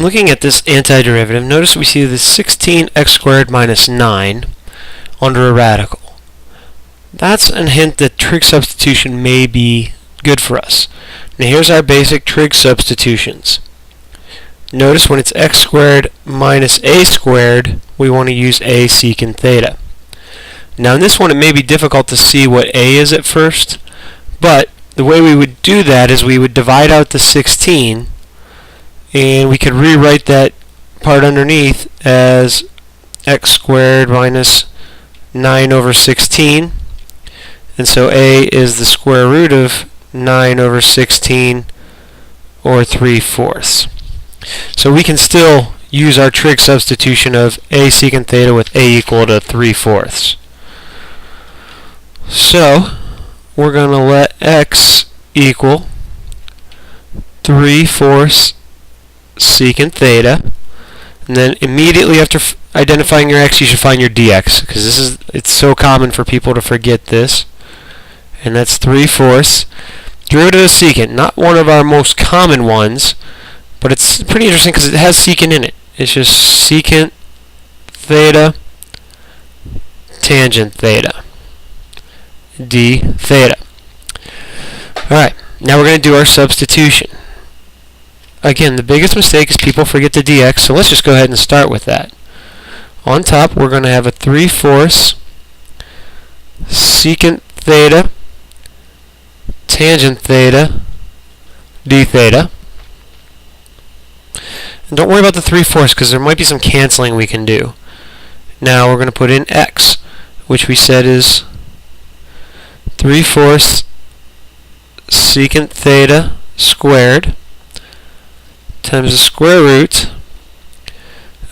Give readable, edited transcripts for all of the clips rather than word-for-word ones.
looking at this antiderivative, notice we see the 16x squared minus 9 under a radical. That's a hint that trig substitution may be good for us. Now here's our basic trig substitutions. Notice when it's x squared minus a squared, we want to use a secant theta. Now in this one it may be difficult to see what a is at first, but the way we would do that is we would divide out the 16, and we could rewrite that part underneath as x squared minus 9 over 16. And so a is the square root of 9 over 16, or 3/4. So we can still use our trig substitution of a secant theta with a equal to 3/4. So we're going to let x equal 3/4 secant theta, and then immediately after identifying your x, you should find your dx, because it's so common for people to forget this. And that's 3/4 derivative of secant, not one of our most common ones, but it's pretty interesting because it has secant in it. It's just secant theta tangent theta d theta. Alright, now we're going to do our substitution. Again, the biggest mistake is people forget the dx, so let's just go ahead and start with that. On top, we're going to have a 3/4 secant theta tangent theta d theta. And don't worry about the 3/4 because there might be some canceling we can do. Now we're going to put in x, which we said is 3/4 secant theta squared times the square root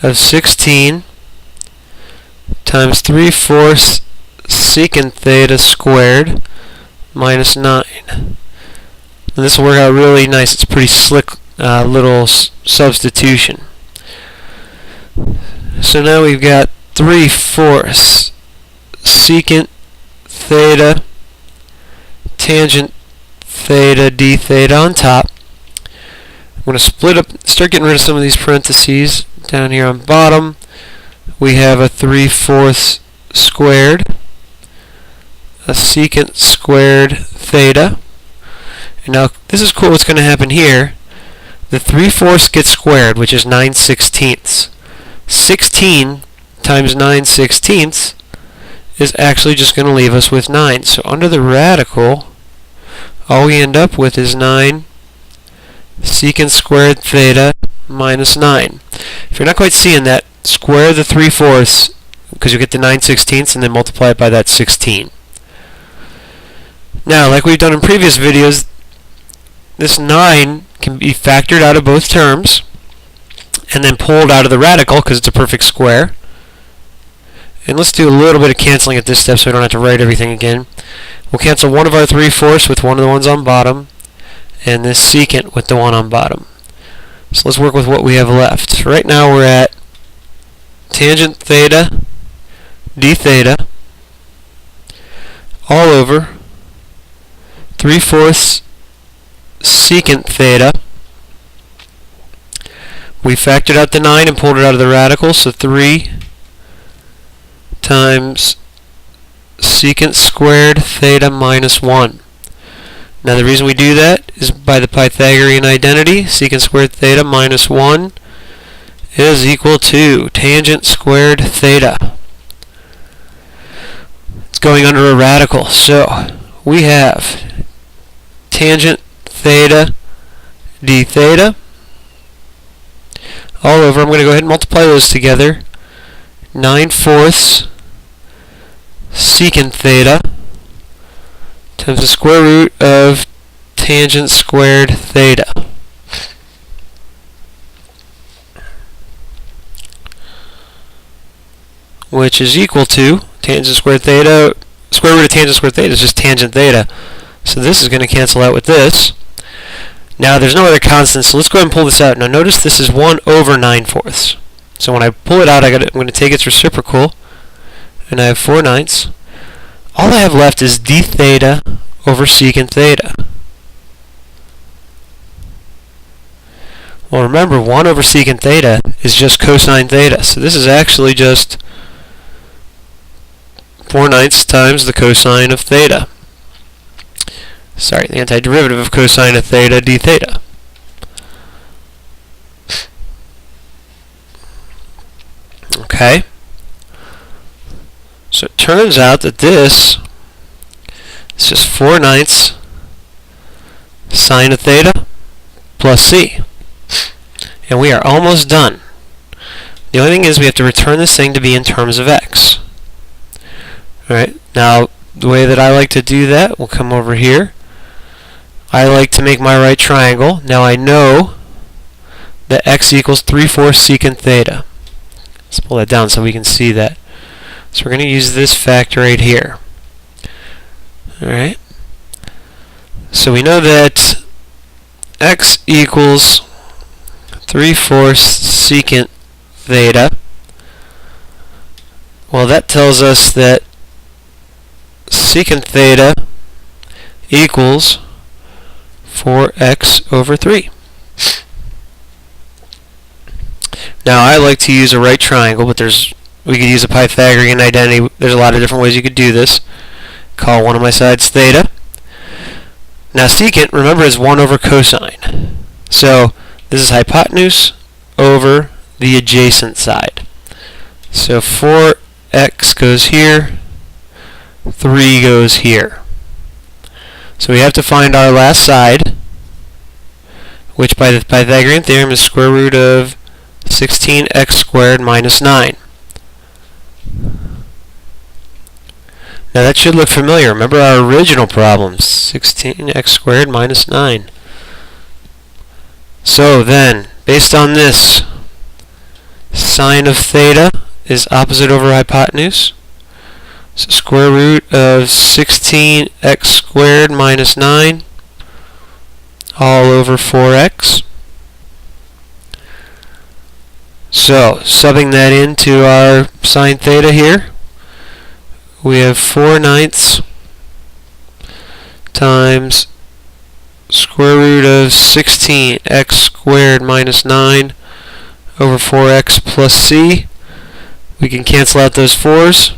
of 16 times 3/4 secant theta squared minus 9. And this will work out really nice. It's a pretty slick little substitution. So now we've got 3/4 secant theta tangent theta d theta on top. I'm going to start getting rid of some of these parentheses down here on bottom. We have a 3/4 squared, a secant squared theta. And now this is cool what's going to happen here. The 3/4 gets squared, which is 9/16. 16 times 9/16 is actually just going to leave us with 9. So under the radical, all we end up with is 9 secant squared theta minus 9. If you're not quite seeing that, square the 3/4 because you get the 9/16 and then multiply it by that 16. Now, like we've done in previous videos, this 9 can be factored out of both terms and then pulled out of the radical because it's a perfect square. And let's do a little bit of canceling at this step so we don't have to write everything again. We'll cancel one of our 3/4 with one of the ones on bottom and this secant with the one on bottom. So let's work with what we have left. Right now we're at tangent theta d theta all over 3/4 secant theta. We factored out the 9 and pulled it out of the radical, so 3 times secant squared theta minus 1. Now the reason we do that is by the Pythagorean identity. Secant squared theta minus 1 is equal to tangent squared theta. It's going under a radical, so we have tangent theta d theta all over. I'm going to go ahead and multiply those together. 9/4 secant theta times the square root of tangent squared theta. Which is equal to tangent squared theta. Square root of tangent squared theta is just tangent theta. So this is going to cancel out with this. Now there's no other constant, so let's go ahead and pull this out. Now notice this is 1 over 9/4. So when I pull it out, I'm going to take its reciprocal, and I have 4/9. All I have left is d theta over secant theta. Well, remember, 1 over secant theta is just cosine theta, so this is actually just 4/9 times the cosine of theta. Sorry, the antiderivative of cosine of theta d theta. Okay? So it turns out that this is just 4/9 sine of theta plus c. And we are almost done. The only thing is we have to return this thing to be in terms of x. Alright, now the way that I like to do that, we'll come over here. I like to make my right triangle. Now I know that x equals 3/4 secant theta. Let's pull that down so we can see that. So we're going to use this factor right here. Alright. So we know that x equals 3/4 secant theta. Well, that tells us that secant theta equals 4x over 3. Now, I like to use a right triangle, but we could use a Pythagorean identity. There's a lot of different ways you could do this. Call one of my sides theta. Now, secant, remember, is 1 over cosine. So, this is hypotenuse over the adjacent side. So, 4x goes here, 3 goes here. So, we have to find our last side, which by the Pythagorean theorem is square root of 16x squared minus 9. Now that should look familiar. Remember our original problems, 16x squared minus 9. So then, based on this, sine of theta is opposite over hypotenuse. So square root of 16x squared minus 9 all over 4x. So, subbing that into our sine theta here, we have 4/9 times square root of 16x squared minus 9 over 4x plus c. We can cancel out those 4's,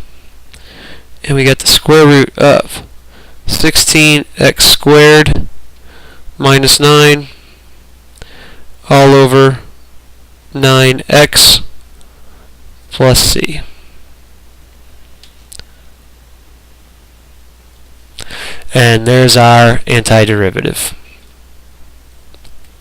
and we get the square root of 16x squared minus 9 all over 9x plus c. And there's our antiderivative.